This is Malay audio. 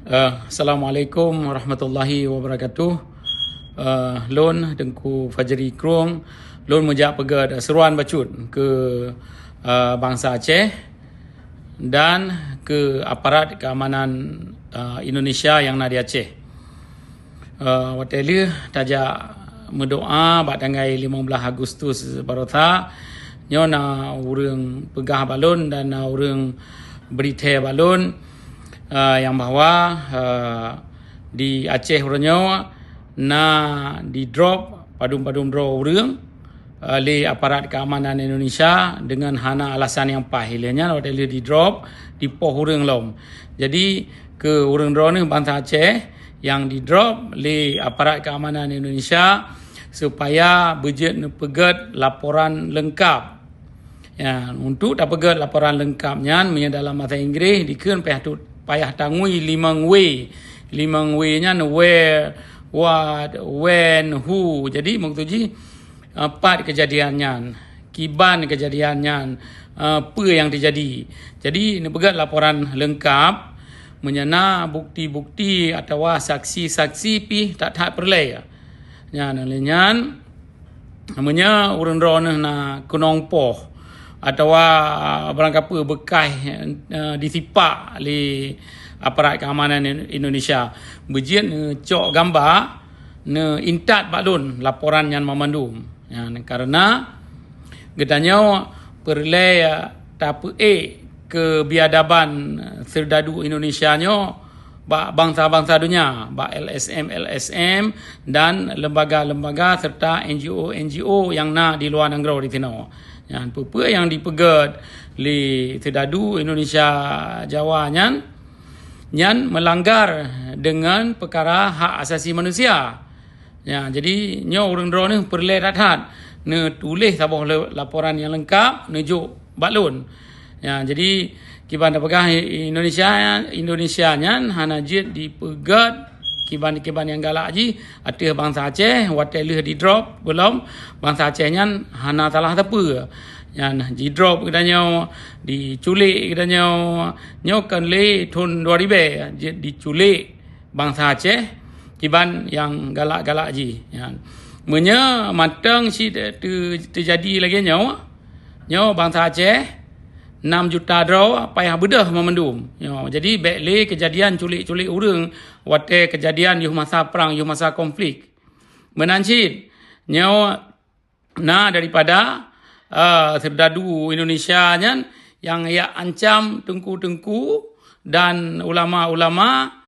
Assalamualaikum warahmatullahi wabarakatuh. Lon Tengku Fajri Krong, Lon mejak pegat seruan bacut ke bangsa Aceh dan ke aparat keamanan Indonesia yang ada di Aceh. Watele tajak mendoa bak tanggal 15 Agustus barota nyo na urang pegah balon dan na urang berita balon yang bahwa di Aceh uranyo na di drop padum-padum draw urang oleh aparat keamanan Indonesia dengan hana alasan yang pahilnya waktu di drop di poh urang lom. Jadi ke urang draw ni bangsa Aceh yang di drop oleh aparat keamanan Indonesia supaya budget pegat laporan lengkap. Ya, untuk dapat laporan lengkapnya dalam bahasa Inggeris dikeun payah tangui 5 W. 5 W-nya where, what, when, who. Jadi maksudnya empat kejadiannya, kiban kejadiannya, apa yang terjadi. Jadi ini pegat laporan lengkap menyana bukti-bukti atau saksi-saksi pi tak perlay. Ya, nalnyan namanya urang drone na kunong poh atau barangkali bekas disipak oleh aparat keamanan Indonesia. Bejian cok gambar ne intat balun laporan yang memandum. Ya, karena gedanya perlay tapu ke biadaban serdadu Indonesia nyo bangsa-bangsa dunia, LSM dan lembaga-lembaga serta NGO yang di luar negara di sini. Yang apa yang dipegat li serdadu Indonesia Jawa nyan melanggar dengan perkara hak asasi manusia. Ya, jadi nyo urang draw ni perlu rahat ne tulis sabah laporan yang lengkap nejuk balun. Ya, jadi kiban pegah Indonesia nyan hana jit dipegat kiban yang galak ji atih bangsa Aceh watele di drop belum bangsa Aceh nyan hana salah apa yang di drop katanya diculik katanya nyokan le tahun 2000 diculik bangsa Aceh kiban yang galak-galak ji ya menya matang si terjadi lagi nyo bangsa Aceh 6 juta draw payah bedah memendum. Jadi baiklah kejadian culik-culik urang wate kejadian yuh masa perang, yuh masa konflik. Menancit nyawa na daripada serdadu Indonesia yang ia ancam tengku-tengku dan ulama-ulama